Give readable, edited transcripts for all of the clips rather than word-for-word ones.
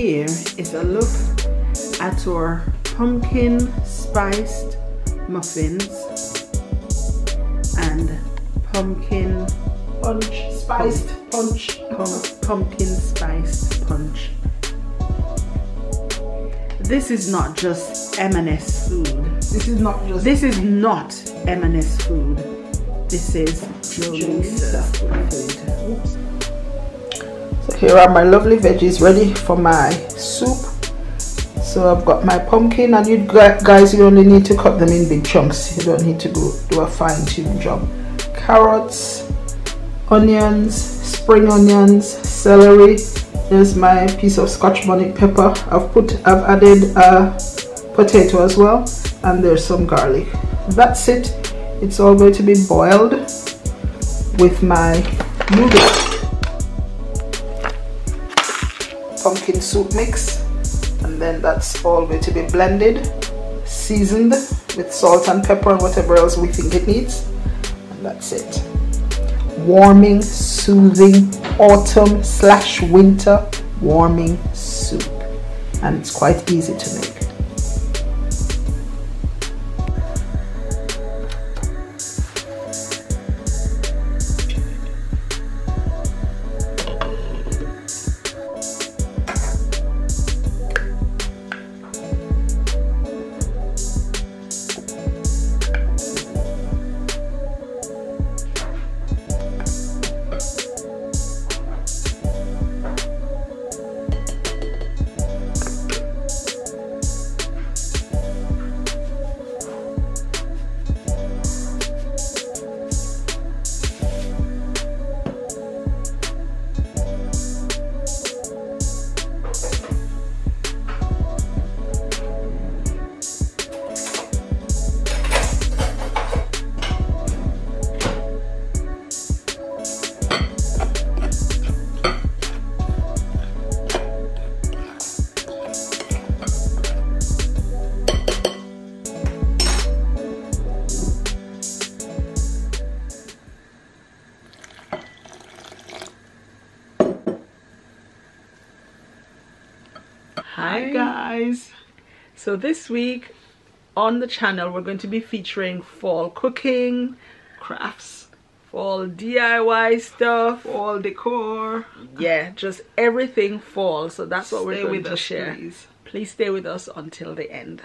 here is a look at our pumpkin spiced muffins and pumpkin punch, spiced punch. Pumpkin spiced punch. This is not just M&S food. This is not M&S food. This is Leisa food. Oops. So here are my lovely veggies ready for my soup. So I've got my pumpkin, and you guys, you only need to cut them in big chunks. You don't need to do a fine-tuned job. Carrots, onions, spring onions, celery. There's my piece of Scotch bonnet pepper. I've added a potato as well, and there's some garlic. That's it. It's all going to be boiled with my noodles. Pumpkin soup mix, and then that's all going to be blended, seasoned with salt and pepper and whatever else we think it needs, and that's it. Warming, soothing, autumn/winter warming soup, and it's quite easy to make. Hi guys, so this week on the channel we're going to be featuring fall cooking, crafts, fall DIY stuff, fall decor, yeah, just everything fall. So that's what we're going to share. Please stay with us until the end.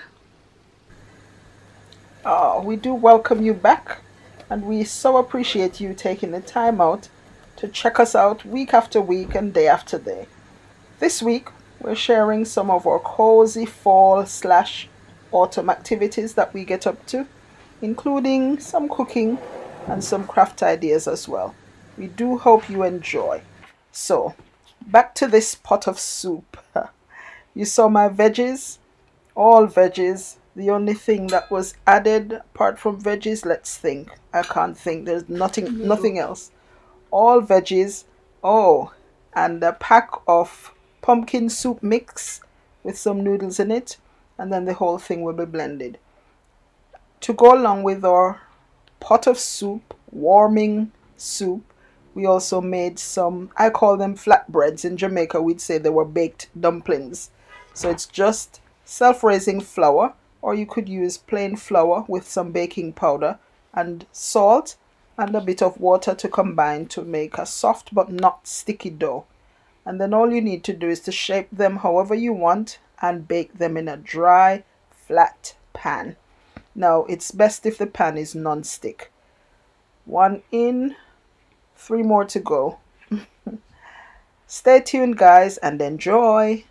Oh, we do welcome you back, and we so appreciate you taking the time out to check us out week after week and day after day. This week we're sharing some of our cozy fall/autumn activities that we get up to, including some cooking and some craft ideas as well. We do hope you enjoy. So, back to this pot of soup. You saw my veggies, all veggies. The only thing that was added apart from veggies, let's think. I can't think. There's nothing else. All veggies. Oh, and a pack of pumpkin soup mix with some noodles in it, and then the whole thing will be blended. To go along with our pot of soup, warming soup, we also made some, I call them flatbreads. In Jamaica we'd say they were baked dumplings. So it's just self-raising flour, or you could use plain flour with some baking powder and salt and a bit of water to combine to make a soft but not sticky dough. And then all you need to do is to shape them however you want and bake them in a dry, flat pan. Now, it's best if the pan is non-stick. 1 in, 3 more to go. Stay tuned, guys, and enjoy.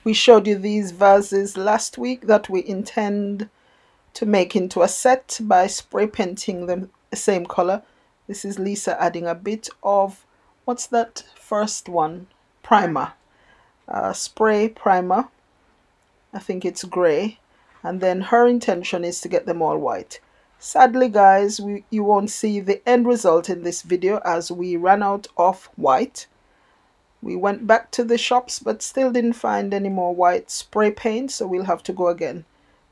We showed you these vases last week that we intend to make into a set by spray painting them the same color. This is Leisa adding a bit of, what's that first one? Primer. Spray primer. I think it's gray. And then her intention is to get them all white. Sadly, guys, you won't see the end result in this video as we ran out of white. We went back to the shops but still didn't find any more white spray paint, so we'll have to go again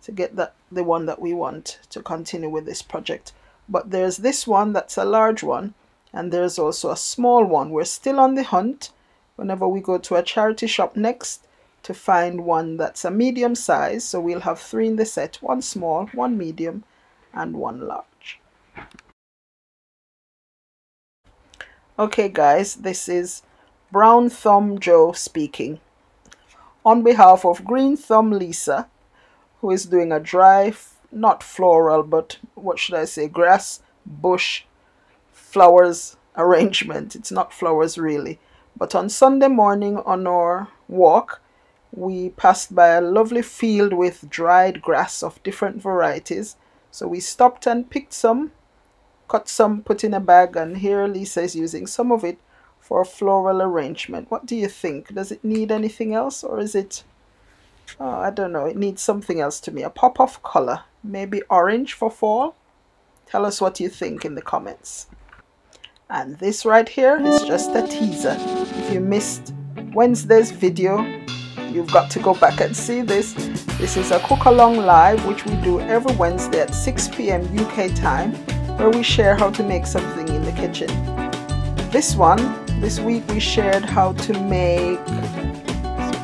to get the one that we want to continue with this project. But there's this one that's a large one, and there's also a small one. We're still on the hunt whenever we go to a charity shop next to find one that's a medium size. So we'll have 3 in the set, 1 small, 1 medium and 1 large. Okay guys, this is Brown Thumb Joe speaking on behalf of Green Thumb Leisa, who is doing a dry, not floral, but what should I say, grass, bush, flowers arrangement. It's not flowers really. But on Sunday morning on our walk, we passed by a lovely field with dried grass of different varieties. So we stopped and picked some, cut some, put in a bag, and here Leisa is using some of it for a floral arrangement. What do you think? Does it need anything else, or is it, oh, I don't know, it needs something else to me. A pop of color, maybe orange for fall? Tell us what you think in the comments. And this right here is just a teaser. If you missed Wednesday's video, you've got to go back and see this. This is a cook along live, which we do every Wednesday at 6 p.m. UK time, where we share how to make something in the kitchen. This week we shared how to make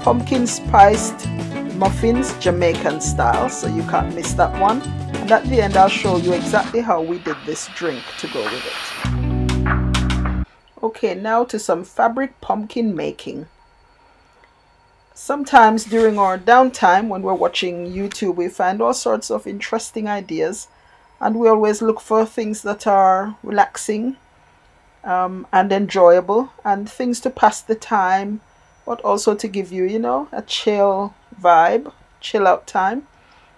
pumpkin spiced muffins, Jamaican style, so you can't miss that one. And at the end I'll show you exactly how we did this drink to go with it. Okay, now to some fabric pumpkin making. Sometimes during our downtime when we're watching YouTube, we find all sorts of interesting ideas, and we always look for things that are relaxing and enjoyable, and things to pass the time, but also to give you, you know, a chill vibe, chill out time.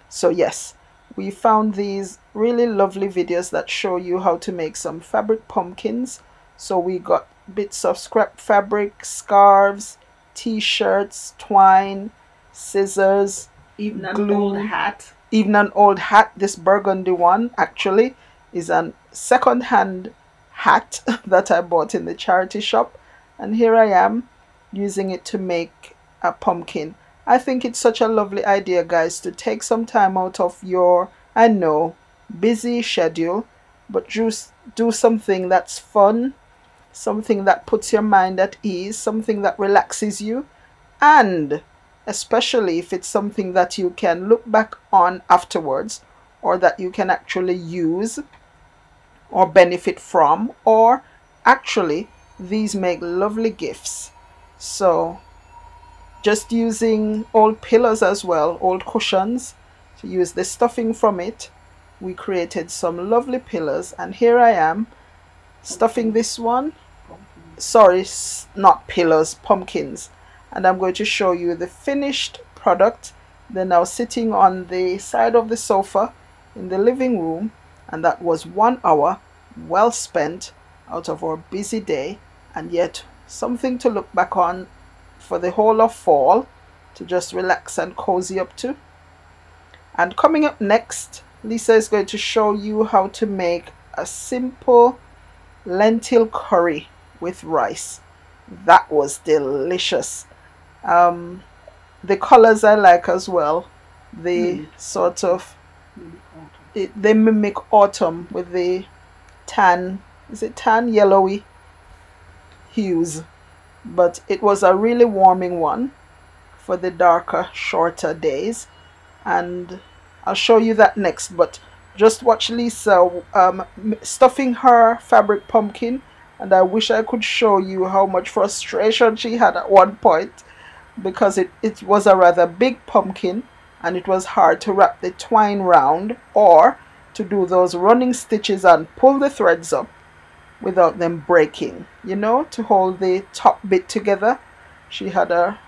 So yes, we found these really lovely videos that show you how to make some fabric pumpkins. So we got bits of scrap fabric, scarves, t-shirts, twine, scissors, even an glue, old hat. Even an old hat. This burgundy one actually is a second-hand hat that I bought in the charity shop, and here I am using it to make a pumpkin. I think it's such a lovely idea, guys, to take some time out of your, I know, busy schedule, but just do something that's fun, something that puts your mind at ease, something that relaxes you, and especially if it's something that you can look back on afterwards, or that you can actually use or benefit from, or actually these make lovely gifts. So just using old pillows as well, old cushions, to use the stuffing from it, we created some lovely pillows. And here I am stuffing this one, sorry, not pillows, pumpkins, and I'm going to show you the finished product. They're now sitting on the side of the sofa in the living room, and that was 1 hour well spent out of our busy day, and yet something to look back on for the whole of fall, to just relax and cozy up to. And coming up next, Leisa is going to show you how to make a simple lentil curry with rice. That was delicious. The colors I like as well. The sort of, they mimic autumn with the tan, is it tan, yellowy hues. But it was a really warming one for the darker, shorter days, and I'll show you that next. But just watch Leisa stuffing her fabric pumpkin, and I wish I could show you how much frustration she had at one point, because it was a rather big pumpkin and it was hard to wrap the twine round or to do those running stitches and pull the threads up without them breaking, you know, to hold the top bit together. She had a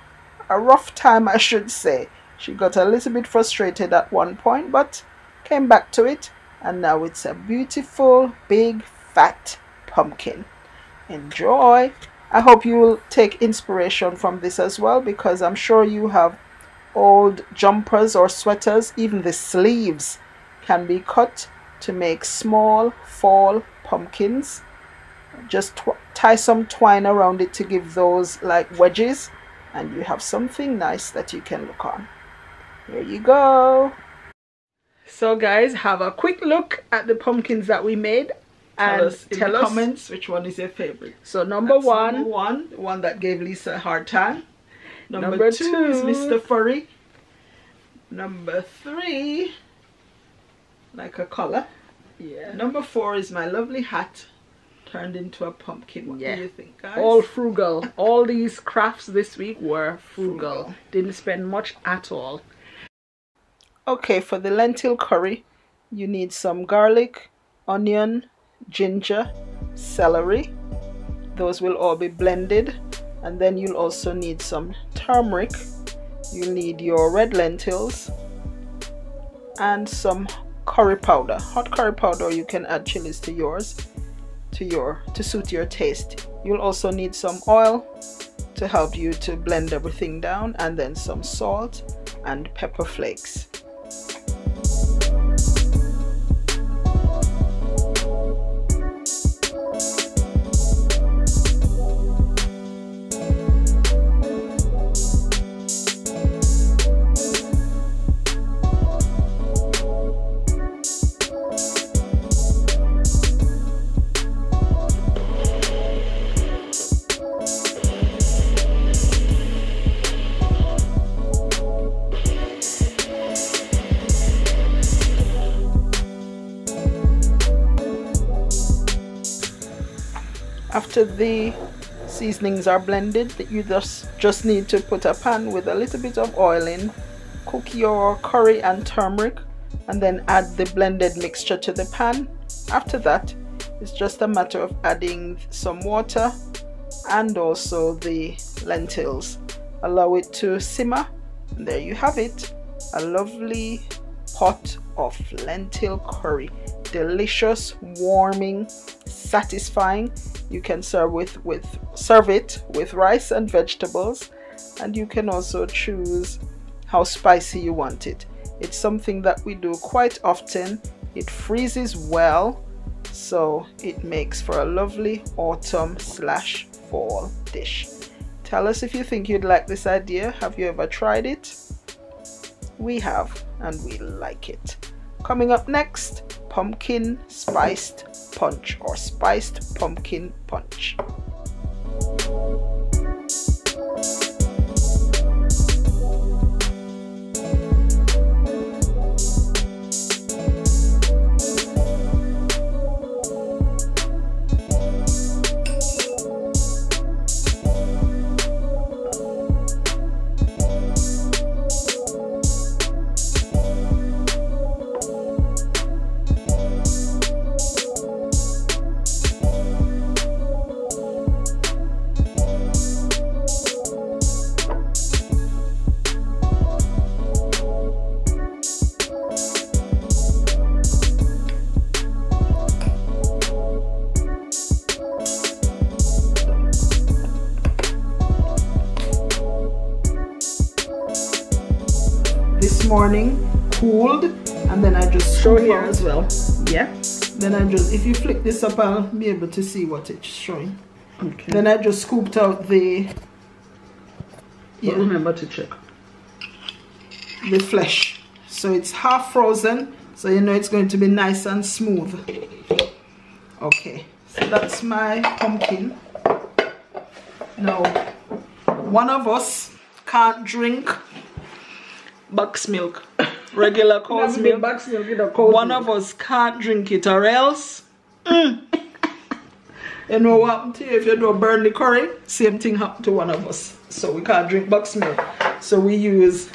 a rough time, I should say. She got a little bit frustrated at one point, but came back to it, and now it's a beautiful, big, fat pumpkin. Enjoy! I hope you will take inspiration from this as well, because I'm sure you have old jumpers or sweaters. Even the sleeves can be cut to make small fall pumpkins. Just tie some twine around it to give those like wedges, and you have something nice that you can look on. Here you go. So guys, have a quick look at the pumpkins that we made and tell us in the comments which one is your favorite. So number one, the one that gave Lisa a hard time. Number two is Mr. Furry. Number three, like a collar. Yeah. Number four is my lovely hat turned into a pumpkin. What do you think, guys? All frugal. All these crafts this week were frugal. Didn't spend much at all. Okay, for the lentil curry, you need some garlic, onion, ginger, celery. Those will all be blended. And then you'll also need some turmeric. You'll need your red lentils and some curry powder. Hot curry powder, you can add chilies to yours, to suit your taste. You'll also need some oil to help you to blend everything down, and then some salt and pepper flakes. After the seasonings are blended, you just need to put a pan with a little bit of oil in, cook your curry and turmeric, and then add the blended mixture to the pan. After that, it's just a matter of adding some water and also the lentils. Allow it to simmer, and there you have it, a lovely pot of lentil curry. Delicious, warming, satisfying. You can serve it with rice and vegetables, and you can also choose how spicy you want it. It's something that we do quite often. It freezes well, so it makes for a lovely autumn/fall dish. Tell us if you think you'd like this idea. Have you ever tried it? We have, and we like it. Coming up next, pumpkin spiced punch, or spiced pumpkin punch. This morning cooled, and then I just show here as well. Yeah, then I just, if you flick this up, I'll be able to see what it's showing. Okay, then I just scooped out the remember to check the flesh, so it's half frozen, so you know it's going to be nice and smooth. Okay, so that's my pumpkin. Now, one of us can't drink buck's milk, regular cow's milk. One of us can't drink it, or else you know what happened to you if you don't burn the curry? Same thing happened to one of us. So we can't drink buck's milk, so we use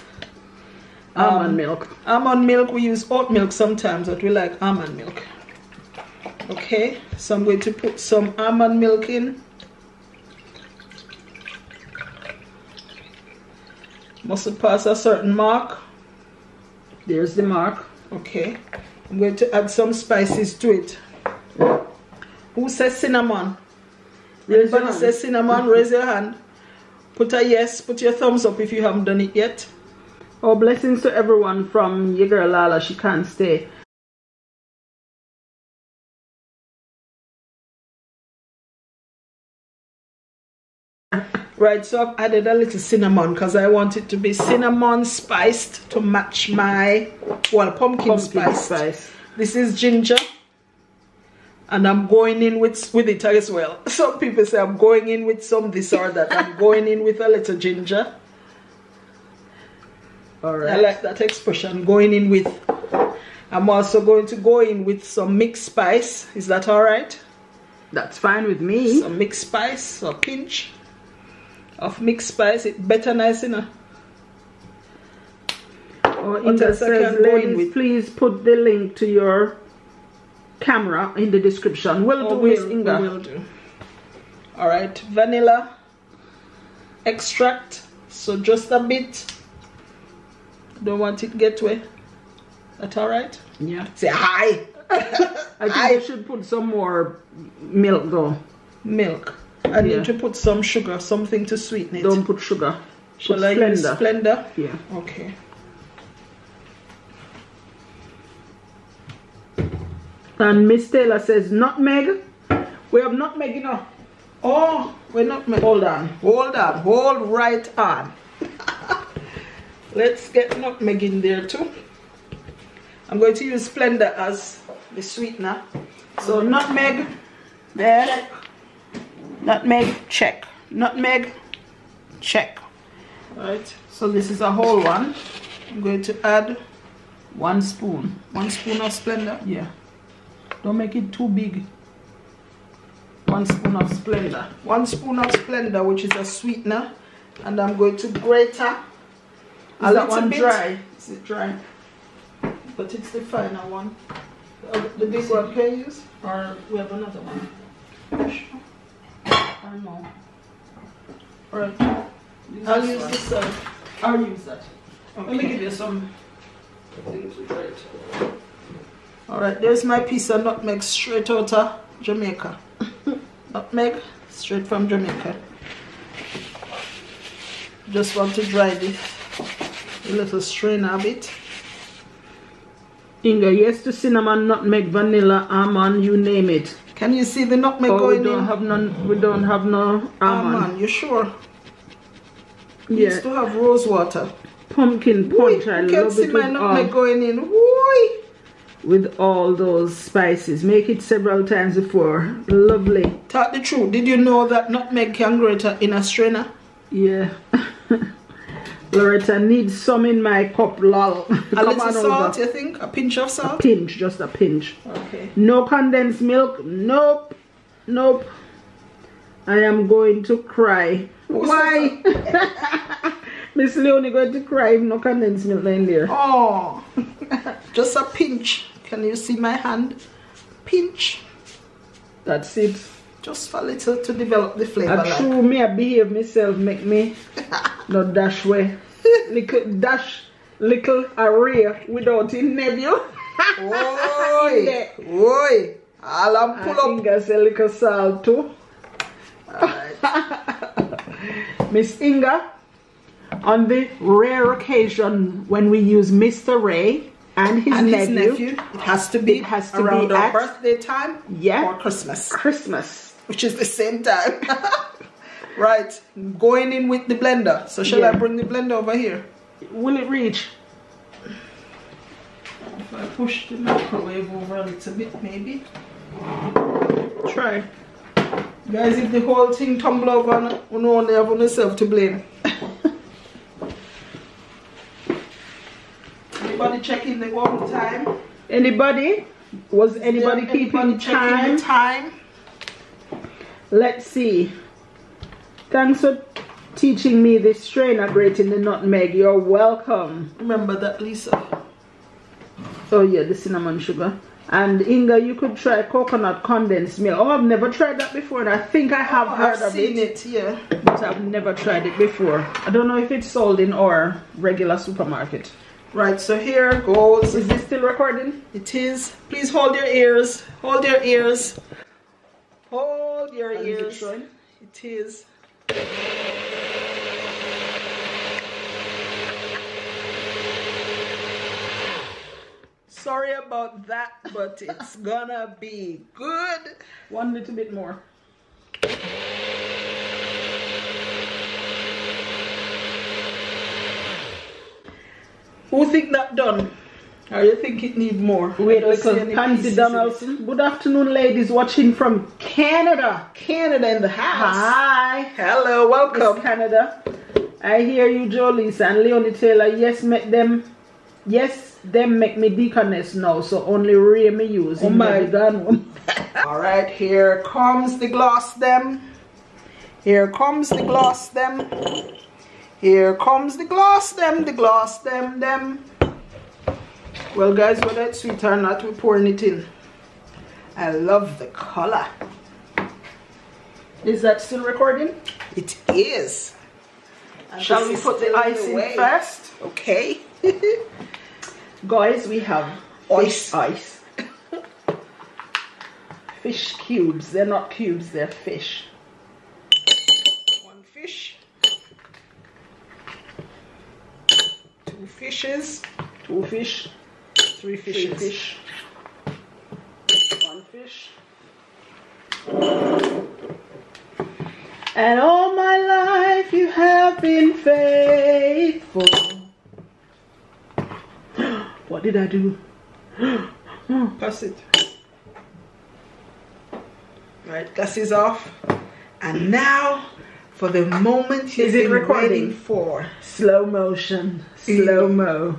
almond milk. Almond milk. We use oat milk sometimes, but we like almond milk. Okay, so I'm going to put some almond milk in. Mustn't pass a certain mark. There's the mark. Okay. I'm going to add some spices to it. Who says cinnamon? Anybody says cinnamon, raise your hand. Put a yes, put your thumbs up if you haven't done it yet. Oh, blessings to everyone from your girl Lala. She can't stay. Right, so I've added a little cinnamon because I want it to be cinnamon spiced to match my, well, pumpkin spice. This is ginger. And I'm going in with it as well. Some people say I'm going in with some this or that. I'm going in with a little ginger. Alright. I like that expression, going in with. I'm also going to go in with some mixed spice. Is that alright? That's fine with me. Some mixed spice, or pinch of mixed spice. It's better nice, you know. Or Inga says, ladies, please put the link to your camera in the description. Will do. Alright, vanilla extract. So just a bit. Don't want it to get wet. That alright? Yeah. Say hi. I think you should put some more milk though. Milk. I need to put some sugar, something to sweeten it. Don't put sugar. Shall I use Splendor? Yeah. Okay. And Miss Taylor says nutmeg. We have nutmeg, you know. Oh, we're nutmeg. Hold on. Hold on. Hold right on. Let's get nutmeg in there too. I'm going to use Splendor as the sweetener. So nutmeg, there. Check. Nutmeg, check. Nutmeg, check. Right. So this is a whole one. I'm going to add 1 spoon. 1 spoon of Splendor. Yeah. Don't make it too big. 1 spoon of Splendor. 1 spoon of Splendor, which is a sweetener. And I'm going to grate her. Is that one dry? Is it dry? But it's the finer one. The big one can you use? Or we have another one? Sure. I don't know. Alright. I'll use this side. I'll use that. Okay. Let me give you some things to try it. Alright, there's my piece of nutmeg straight out of Jamaica. Nutmeg straight from Jamaica. Just want to dry this a little strainer a bit. Inga, yes to cinnamon, nutmeg, vanilla, almond, you name it. Can you see the nutmeg going in? We don't have no almond. You sure? Yeah. Used to have rose water. Pumpkin punch, I love it. You can see my nutmeg going in. Woo! With all those spices. Make it several times before. Lovely. Talk the truth. Did you know that nutmeg can grate in a strainer? Yeah. Loretta needs some in my cup, lol. A little salt, you think? A pinch of salt? A pinch, just a pinch. Okay. No condensed milk. Nope. Nope. I am going to cry. Why? Miss Leonie going to cry if no condensed milk in there. Oh. Just a pinch. Can you see my hand? Pinch. That's it. Just for a little to develop the flavor. True, me I behave myself, make me not dash way. Little array without in nephew. Oi! Oi! I'll pull up. I think I say little salt too. Miss Inga, on the rare occasion when we use Mr. Ray and his nephew, it has to be around our birthday time, or Christmas. Which is the same time. Right, going in with the blender. So shall I bring the blender over here? Will it reach? If I push the microwave over a little bit, maybe. Try. Guys, if the whole thing tumble over, you only have yourself to blame. Anybody checking the one time? Anybody? Was anybody keeping checking the time? Let's see. Thanks for teaching me this strainer grating the nutmeg. You're welcome. Remember that, Lisa? Oh yeah, the cinnamon sugar. And Inga, you could try coconut condensed milk. Oh, I've never tried that before, and I think I have heard of it. Yeah. But I've never tried it before. I don't know if it's sold in our regular supermarket. Right, so here goes. Is this still recording? It is. Please hold your ears. Hold your ears. Hold your ears. Is it showing? It is. Sorry about that, but it's gonna be good. One little bit more. Who think that done? Or you think it need more? Wait, because Pansy Donaldson. Good afternoon, ladies watching from Canada. Canada in the house. Hi. Hello, welcome. Miss Canada. I hear you, Joe Lisa and Leonie Taylor. Yes, them make me deaconess now, so only Ray me use. Oh my God. Alright, here comes the gloss them. Here comes the gloss them. Here comes the gloss them, them. Well guys, whether it's sweet or not, we're pouring it in. I love the color. Is that still recording? It is. And shall we put the ice in first? Okay. Guys, we have fish ice. Fish cubes. They're not cubes, they're fish. One fish. Two fishes. Two fish. Three fishes. 3 fish. One fish. And all my life you have been faithful. What did I do? Pass it. Right, gas is off. And now for the moment you've been waiting for. Slow motion. Slow mo.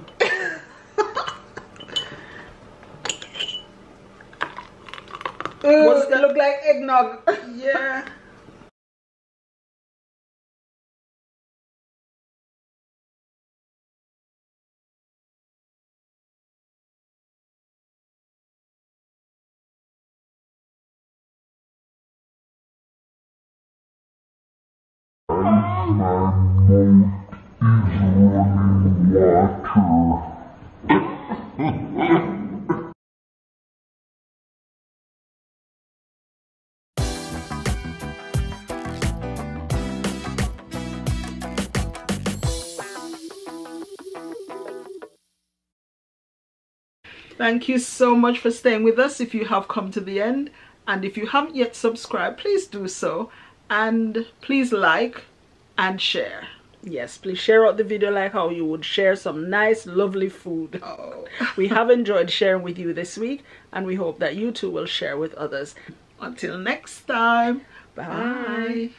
What's that look like? Eggnog. Yeah. Thank you so much for staying with us if you have come to the end. And if you haven't yet subscribed, please do so. And please like and share. Yes, please share out the video like how you would share some nice, lovely food. Oh. We have enjoyed sharing with you this week, and we hope that you too will share with others. Until next time, Bye. bye.